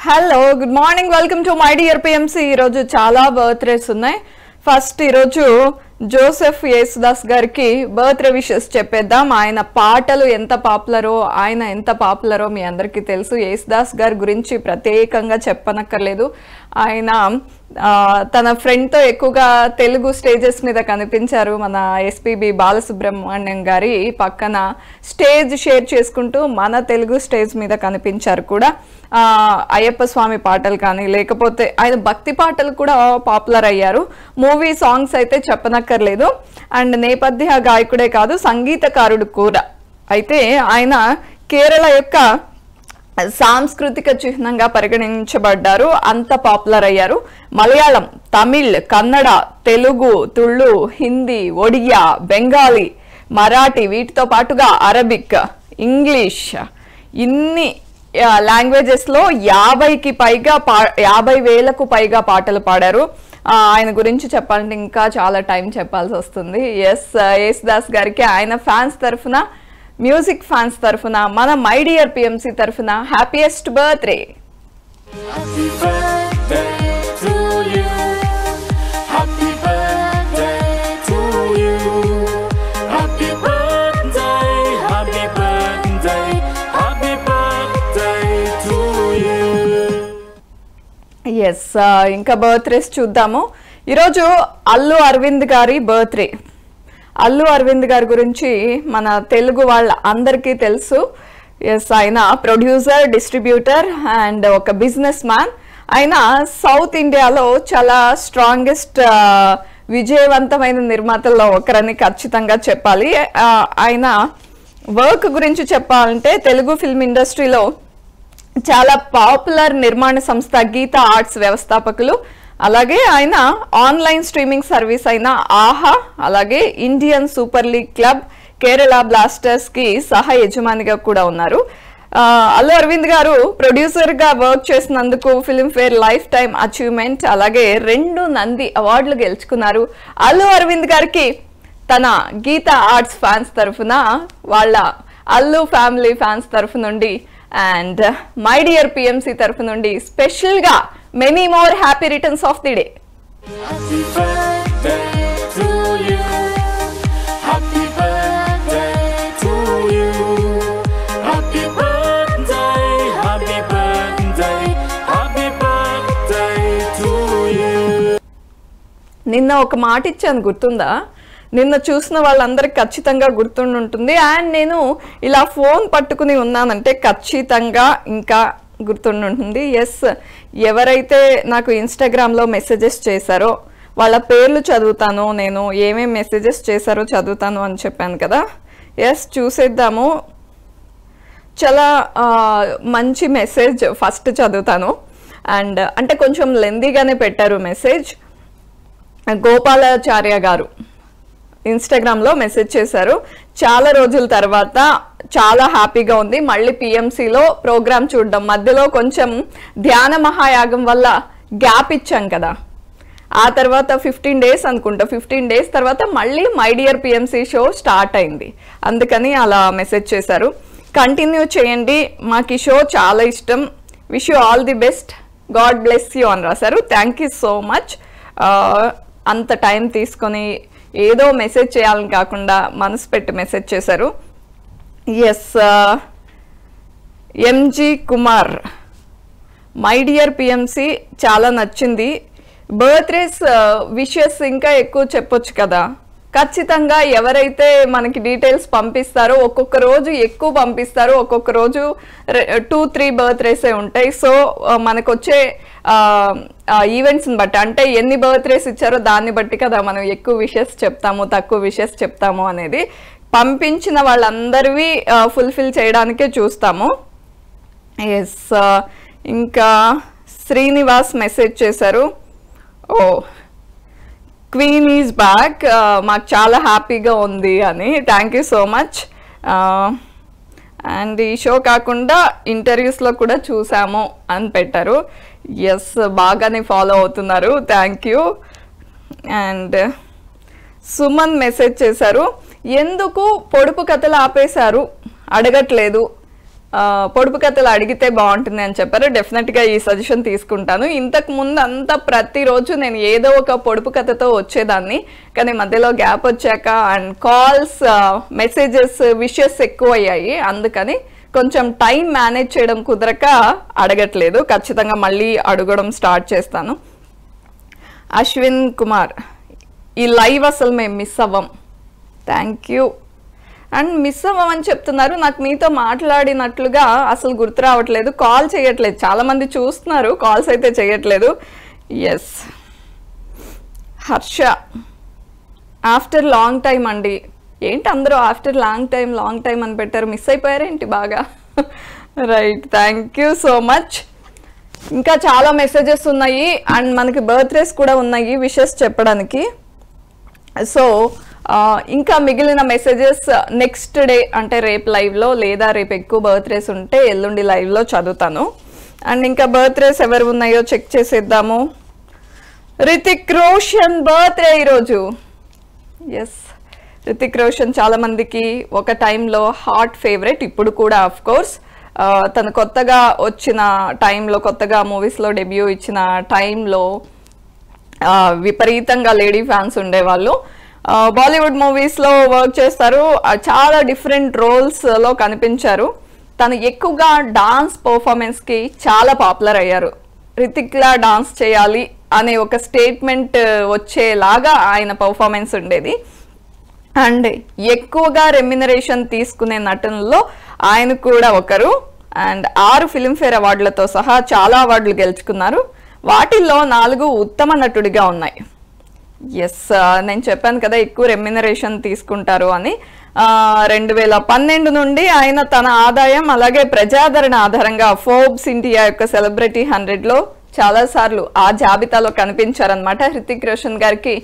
Hello good morning welcome to my dear PMC. ఈరోజు చాలా birthdays ఉన్నాయి. ఫస్ట్ ఈరోజు జోసెఫ్ యేసుదాస్ గారికి బర్త్డే విషెస్ చెప్పేద్దాం. ఆయన పాటలు ఎంత పాపులరో మీ అందరికీ తెలుసు. యేసుదాస్ గారి గురించి ప్రత్యేకంగా చెప్పనక్కర్లేదు. ఆయన తన ఫ్రెండ్తో ఎక్కువగా తెలుగు స్టేజెస్ మీద కనిపించారు. మన ఎస్పీబీ బాలసుబ్రహ్మణ్యం గారి పక్కన స్టేజ్ షేర్ చేసుకుంటూ మన తెలుగు స్టేజ్ మీద కనిపించారు కూడా. అయ్యప్ప స్వామి పాటలు కానీ లేకపోతే ఆయన భక్తి పాటలు కూడా పాపులర్ అయ్యారు. మూవీ సాంగ్స్ అయితే చెప్పనక్కర్లేదు. అండ్ నేపథ్య గాయకుడే కాదు, సంగీతకారుడు కూడా. అయితే ఆయన కేరళ యొక్క సాంస్కృతిక చిహ్నంగా పరిగణించబడ్డారు. అంత పాపులర్ అయ్యారు. మలయాళం, తమిళ్, కన్నడ, తెలుగు, తుళు, హిందీ, ఒడియా, బెంగాలీ, మరాఠీ, వీటితో పాటుగా అరబిక్, ఇంగ్లీష్, ఇన్ని లాంగ్వేజెస్లో 50,000కు పైగా పాటలు పాడారు. ఆయన గురించి చెప్పాలంటే ఇంకా చాలా టైం చెప్పాల్సి వస్తుంది. యేసుదాస్ గారికి ఆయన ఫ్యాన్స్ తరఫున, మ్యూజిక్ ఫ్యాన్స్ తరఫున, మన మై డియర్ పిఎంసి తరఫున హ్యాపీయెస్ట్ బర్త్డే. ఇంకా బర్త్డేస్ చూద్దాము. ఈరోజు అల్లు అరవింద్ గారి బర్త్డే. అల్లు అరవింద్ గారి గురించి మన తెలుగు వాళ్ళ అందరికీ తెలుసు. ఆయన ప్రొడ్యూసర్, డిస్ట్రిబ్యూటర్ అండ్ ఒక బిజినెస్ మ్యాన్. ఆయన సౌత్ ఇండియాలో చాలా స్ట్రాంగెస్ట్ విజయవంతమైన నిర్మాతల్లో ఒకరని ఖచ్చితంగా చెప్పాలి. ఆయన వర్క్ గురించి చెప్పాలంటే తెలుగు ఫిల్మ్ ఇండస్ట్రీలో చాలా పాపులర్ నిర్మాణ సంస్థ గీతా ఆర్ట్స్ వ్యవస్థాపకులు. అలాగే ఆయన ఆన్లైన్ స్ట్రీమింగ్ సర్వీస్ అయిన ఆహా, అలాగే Indian super league club Kerala blasters కి సహ యజమానిగా కూడా ఉన్నారు. అల్లు అరవింద్ గారు ప్రొడ్యూసర్ గా వర్క్ చేసినందుకు ఫిల్మ్ఫేర్ లైఫ్ టైమ్ అచీవ్మెంట్ అలాగే 2 నంది అవార్డులు గెలుచుకున్నారు. అల్లు అరవింద్ గారికి తన గీతా ఆర్ట్స్ ఫ్యాన్స్ తరఫున, వాళ్ళ అల్లు ఫ్యామిలీ ఫ్యాన్స్ తరఫు నుండి అండ్ మై డియర్ పిఎంసి తరఫు నుండి స్పెషల్ గా many more happy returns of the day. నిన్న ఒక మాట ఇచ్చాను, గుర్తుందా? నిన్న చూసిన వాళ్ళందరికీ ఖచ్చితంగా గుర్తుండి ఉంటుంది. అండ్ నేను ఇలా ఫోన్ పట్టుకుని ఉన్నానంటే ఖచ్చితంగా ఇంకా గుర్తుండి ఉంటుంది. ఎవరైతే నాకు ఇన్స్టాగ్రామ్లో మెసేజెస్ చేశారో వాళ్ళ పేర్లు చదువుతాను, నేను ఏమేమి మెసేజెస్ చేశారో చదువుతాను అని చెప్పాను కదా. చూసేద్దాము. చాలా మంచి మెసేజ్ ఫస్ట్ చదువుతాను. అండ్ అంటే కొంచెం లెందీగానే పెట్టారు మెసేజ్. గోపాలాచార్య గారు ఇన్స్టాగ్రామ్లో మెసేజ్ చేశారు. చాలా రోజుల తర్వాత చాలా హ్యాపీగా ఉంది, మళ్ళీ పిఎంసిలో ప్రోగ్రామ్ చూడడం. మధ్యలో కొంచెం ధ్యాన మహాయాగం వల్ల గ్యాప్ ఇచ్చాం కదా, ఆ తర్వాత 15 డేస్ అనుకుంటా, 15 డేస్ తర్వాత మళ్ళీ my dear PMC show start అయింది. అందుకని అలా మెసేజ్ చేశారు. కంటిన్యూ చేయండి, మాకు ఈ షో చాలా ఇష్టం, wish you all the best, God bless you అని రాశారు. Thank you so much. అంత టైం తీసుకొని ఏదో మెసేజ్ చేయాలని కాకుండా మనసు పెట్టి మెసేజ్ చేశారు. MG Kumar, my dear PMC చాలా నచ్చింది. బర్త్డేస్ విషెస్ ఇంకా ఎక్కువ చెప్పొచ్చు కదా. ఖచ్చితంగా ఎవరైతే మనకి డీటెయిల్స్ పంపిస్తారో ఒక్కొక్క రోజు ఎక్కువ పంపిస్తారో, ఒక్కొక్క రోజు 2-3 బర్త్డేసే ఉంటాయి. సో మనకు వచ్చే ఈవెంట్స్ని బట్టి, అంటే ఎన్ని బర్త్డేస్ ఇచ్చారో దాన్ని బట్టి కదా మనం ఎక్కువ విషెస్ చెప్తాము, తక్కువ విషెస్ చెప్తాము అనేది. పంపించిన వాళ్ళందరివి ఫుల్ఫిల్ చేయడానికే చూస్తాము. ఇంకా శ్రీనివాస్ మెసేజ్ చేశారు. క్వీన్ ఈజ్ బ్యాక్, మాకు చాలా హ్యాపీగా ఉంది అని. Thank you so much. And ఈ షో కాకుండా ఇంటర్వ్యూస్లో కూడా చూసాము అని పెట్టారు. బాగానే ఫాలో అవుతున్నారు, thank you. And Suman message చేశారు. ఎందుకు పొడుపు కథలు ఆపేశారు, అడగట్లేదు, పొడుపు కథలు అడిగితే బాగుంటుంది అని చెప్పారు. డెఫినెట్గా ఈ సజెషన్ తీసుకుంటాను. ఇంతకు ముందు అంతా ప్రతిరోజు నేను ఏదో ఒక పొడుపు కథతో వచ్చేదాన్ని, కానీ మధ్యలో గ్యాప్ వచ్చాక అండ్ కాల్స్, మెసేజెస్, విషెస్ ఎక్కువ అయ్యాయి. అందుకని కొంచెం టైం మేనేజ్ చేయడం కుదరక అడగట్లేదు. ఖచ్చితంగా మళ్ళీ అడగడం స్టార్ట్ చేస్తాను. అశ్విన్ కుమార్, ఈ లైవ్ అసలు మేము మిస్ అవ్వం. Thank you. అండ్ మిస్ అవ్వమని చెప్తున్నారు, నాకు మీతో మాట్లాడినట్లుగా అసలు గుర్తు రావట్లేదు. కాల్ చేయట్లేదు, చాలామంది చూస్తున్నారు, కాల్స్ అయితే చేయట్లేదు. Yes. Harsha, after long time అండి. ఏంటి అందరూ ఆఫ్టర్ లాంగ్ టైం అని పెట్టారు, మిస్ అయిపోయారేంటి బాగా? Right, thank you so much. ఇంకా చాలా మెసేజెస్ ఉన్నాయి అండ్ మనకి బర్త్డేస్ కూడా ఉన్నాయి విషెస్ చెప్పడానికి. సో ఇంకా మిగిలిన మెసేజెస్ నెక్స్ట్ డే అంటే రేపు లైవ్లో, లేదా రేపు ఎక్కువ బర్త్డేస్ ఉంటే ఎల్లుండి లైవ్లో చదువుతాను. అండ్ ఇంకా బర్త్డేస్ ఎవరు ఉన్నాయో చెక్ చేసేద్దాము. రితిక్ రోషన్ బర్త్డే ఈరోజు. ఎస్, రితిక్ రోషన్ చాలా మందికి ఒక టైంలో హాట్ ఫేవరెట్, ఇప్పుడు కూడా ఆఫ్ కోర్స్. తను కొత్తగా వచ్చిన టైంలో, కొత్తగా మూవీస్లో డెబ్యూ ఇచ్చిన టైంలో విపరీతంగా లేడీ ఫ్యాన్స్ ఉండేవాళ్ళు. బాలీవుడ్ మూవీస్లో వర్క్ చేస్తారు, చాలా డిఫరెంట్ రోల్స్లో కనిపించారు. తను ఎక్కువగా డాన్స్ పర్ఫార్మెన్స్కి చాలా పాపులర్ అయ్యారు. రితిక్లా డాన్స్ చేయాలి అనే ఒక స్టేట్మెంట్ వచ్చేలాగా ఆయన పర్ఫార్మెన్స్ ఉండేది. అండ్ ఎక్కువగా రెమ్యునరేషన్ తీసుకునే నటనలో ఆయన కూడా ఒకరు. అండ్ 6 ఫిల్మ్ఫేర్ అవార్డులతో సహా చాలా అవార్డులు గెలుచుకున్నారు. వాటిల్లో 4 ఉత్తమ నటుడిగా ఉన్నాయి. ఎస్, నేను చెప్పాను కదా ఎక్కువ రెమ్యునరేషన్ తీసుకుంటారు అని. 2012 నుండి ఆయన తన ఆదాయం అలాగే ప్రజాదరణ ఆధారంగా ఫోర్బ్స్ ఇండియా యొక్క సెలబ్రిటీ 100లో చాలాసార్లు ఆ జాబితాలో కనిపించారనమాట. హృతిక్ రోషన్ గారికి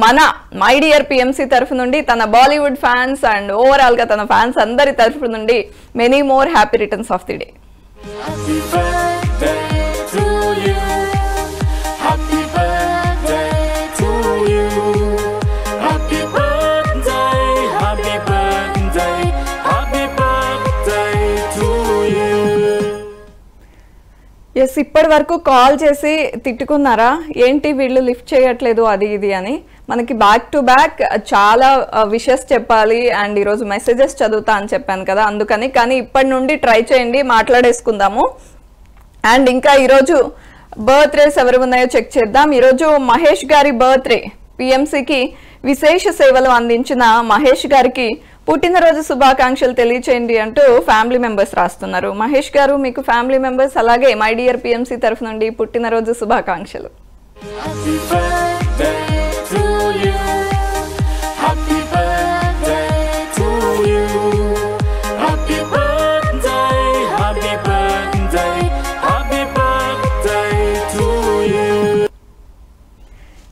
మన మై డియర్ పిఎంసి తరఫు నుండి, తన బాలీవుడ్ ఫ్యాన్స్ అండ్ ఓవరాల్గా తన ఫ్యాన్స్ అందరి తరఫు నుండి many more happy returns of the day. Yes, ఇప్పటి వరకు కాల్ చేసి తిట్టుకున్నారా, ఏంటి వీళ్ళు లిఫ్ట్ చేయట్లేదు అది ఇది అని. మనకి బ్యాక్ టు బ్యాక్ చాలా విషెస్ చెప్పాలి అండ్ ఈరోజు మెసేజెస్ చదువుతా అని చెప్పాను కదా, అందుకని. కానీ ఇప్పటి నుండి ట్రై చేయండి, మాట్లాడేసుకుందాము. అండ్ ఇంకా ఈరోజు బర్త్డేస్ ఎవరు ఉన్నాయో చెక్ చేద్దాం. ఈరోజు మహేష్ గారి బర్త్డే. పిఎంసికి విశేష సేవలు అందించిన మహేష్ గారికి పుట్టినరోజు శుభాకాంక్షలు తెలియచేయండి అంటూ ఫ్యామిలీ మెంబర్స్ రాస్తున్నారు. మహేష్ గారు, మీకు ఫ్యామిలీ మెంబర్స్ అలాగే మై డియర్ పిఎంసి తరఫు నుండి పుట్టినరోజు శుభాకాంక్షలు.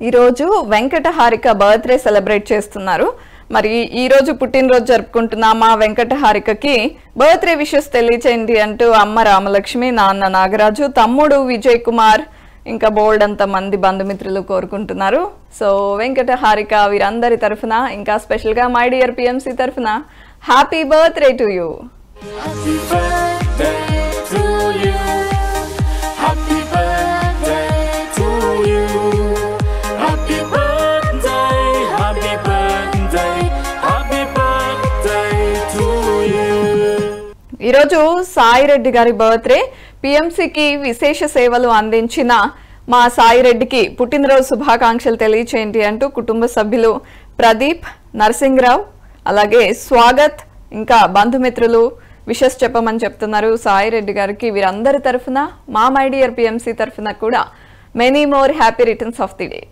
ఈరోజు వెంకట హారిక బర్త్డే సెలబ్రేట్ చేస్తున్నారు. మరి ఈరోజు పుట్టినరోజు జరుపుకుంటున్న మా వెంకట హారికకి బర్త్డే విషెస్ తెలియచేయండి అంటూ అమ్మ రామలక్ష్మి, నాన్న నాగరాజు, తమ్ముడు విజయ్ కుమార్, ఇంకా బోల్డ్ అంత మంది బంధుమిత్రులు కోరుకుంటున్నారు. సో వెంకట హారిక వీరందరి తరఫున, ఇంకా స్పెషల్గా మై డియర్ పిఎంసి తరఫున హ్యాపీ బర్త్డే టు యూ. ఈరోజు సాయిరెడ్డి గారి బర్త్డే. పిఎంసికి విశేష సేవలు అందించిన మా సాయిరెడ్డికి పుట్టినరోజు శుభాకాంక్షలు తెలియచేయండి అంటూ కుటుంబ సభ్యులు ప్రదీప్, నరసింగరావు, అలాగే స్వాగత్, ఇంకా బంధుమిత్రులు విషెస్ చెప్పమని చెప్తున్నారు సాయిరెడ్డి గారికి. వీరందరి తరఫున, మా మై డియర్ పిఎంసి తరఫున కూడా many more happy returns of the day.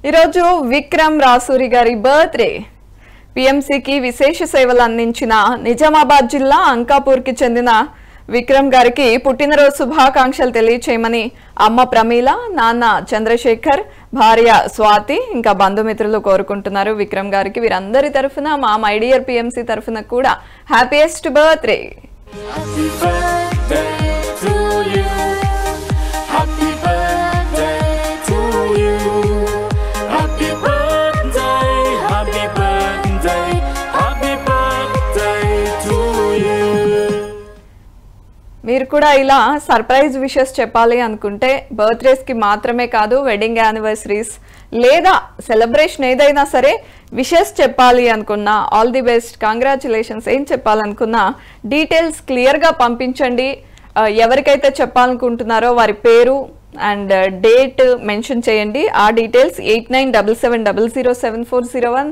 ఈరోజు విక్రమ్ రాసూరి గారి బర్త్డే. పిఎంసికి విశేష సేవలు అందించిన నిజామాబాద్ జిల్లా అంకాపూర్కి చెందిన విక్రమ్ గారికి పుట్టినరోజు శుభాకాంక్షలు తెలియచేయమని అమ్మ ప్రమీల, నాన్న చంద్రశేఖర్, భార్య స్వాతి, ఇంకా బంధుమిత్రులు కోరుకుంటున్నారు విక్రమ్ గారికి. వీరందరి తరఫున, మా మై డియర్ పిఎంసి తరఫున కూడా happiest birthday. Happy birthday to you. Happy birthday to you. Happy birthday, happy birthday, happy birthday to you. మీరు కూడా ఇలా సర్ప్రైజ్ విషెస్ చెప్పాలి అనుకుంటే బర్త్డేస్ కి మాత్రమే కాదు వెడ్డింగ్ యానివర్సరీస్ లేదా సెలబ్రేషన్ ఏదైనా సరే విషెస్ చెప్పాలి అనుకున్నా ఆల్ ది బెస్ట్ కంగ్రాచులేషన్స్ ఏం చెప్పాలనుకున్నా డీటెయిల్స్ క్లియర్గా పంపించండి. ఎవరికైతే చెప్పాలనుకుంటున్నారో వారి పేరు అండ్ డేట్ మెన్షన్ చేయండి. ఆ డీటెయిల్స్ 8977007401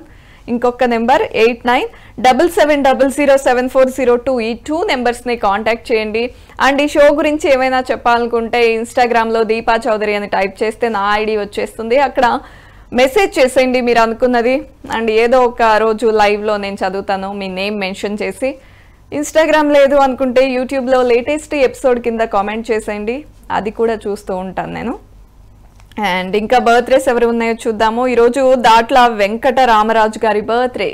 ఇంకొక నెంబర్ 8977007402 ఈ 2 నెంబర్స్ని కాంటాక్ట్ చేయండి. అండ్ ఈ షో గురించి ఏమైనా చెప్పాలనుకుంటే ఇన్స్టాగ్రామ్లో దీపా చౌదరి అని టైప్ చేస్తే నా ఐడి వచ్చేస్తుంది. అక్కడ మెసేజ్ చేసేయండి మీరు అనుకున్నది. అండ్ ఏదో ఒక రోజు లైవ్లో నేను చదువుతాను మీ నేమ్ మెన్షన్ చేసి. ఇన్స్టాగ్రామ్ లేదు అనుకుంటే యూట్యూబ్లో లేటెస్ట్ ఎపిసోడ్ కింద కామెంట్ చేసేయండి, అది కూడా చూస్తూ ఉంటాను నేను. అండ్ ఇంకా బర్త్డేస్ ఎవరు ఉన్నాయో చూద్దాము. ఈరోజు దాట్ల వెంకట రామరాజు గారి బర్త్డే.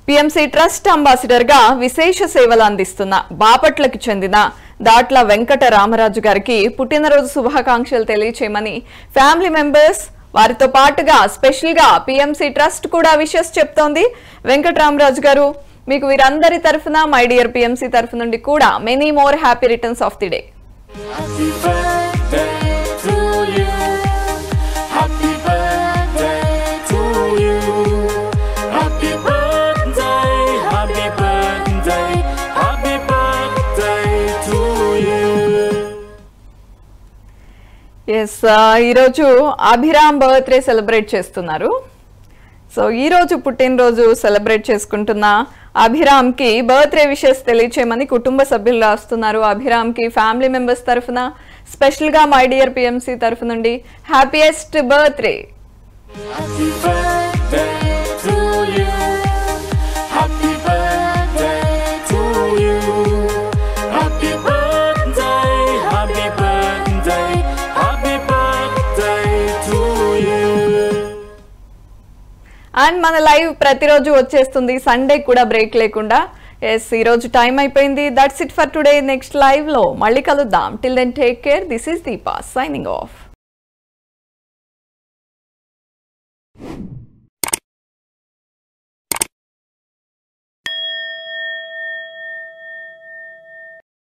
పిఎంసి ట్రస్ట్ అంబాసిడర్గా విశేష సేవలు అందిస్తున్న బాపట్లకు చెందిన దాట్ల వెంకట రామరాజు గారికి పుట్టినరోజు శుభాకాంక్షలు తెలియచేయమని ఫ్యామిలీ మెంబర్స్ వారితో పాటుగా స్పెషల్గా పిఎంసి ట్రస్ట్ కూడా విషెస్ చెప్తోంది. వెంకట రామరాజు గారు మీకు వీరందరి తరఫున మై డియర్ పిఎంసి తరఫు నుండి కూడా many more happy returns of the day. Happy birthday to you. Happy birthday to you. Happy birthday, happy birthday, happy birthday to you. Yes, ఈరోజు అభిరామ్ బర్త్డే సెలబ్రేట్ చేస్తున్నారు. సో ఈరోజు పుట్టినరోజు సెలబ్రేట్ చేసుకుంటున్న అభిరామ్కి birthday wishes తెలియచేయమని కుటుంబ సభ్యులు రాస్తున్నారు. అభిరామ్కి ఫ్యామిలీ మెంబర్స్ తరఫున స్పెషల్గా మై డియర్ పిఎంసి తరఫు నుండి happiest birthday. Happy birthday to you. Happy birthday to you. Happy birthday, happy birthday, happy birthday to you. And మన లైవ్ ప్రతిరోజు వచ్చేస్తుంది, సండే కూడా బ్రేక్ లేకుండా. ఎస్, ఈరోజు టైం అయిపోయింది. That's it for today. Next లైవ్లో మళ్ళీ కలుద్దాం. Till then take care. This is Deepa signing of.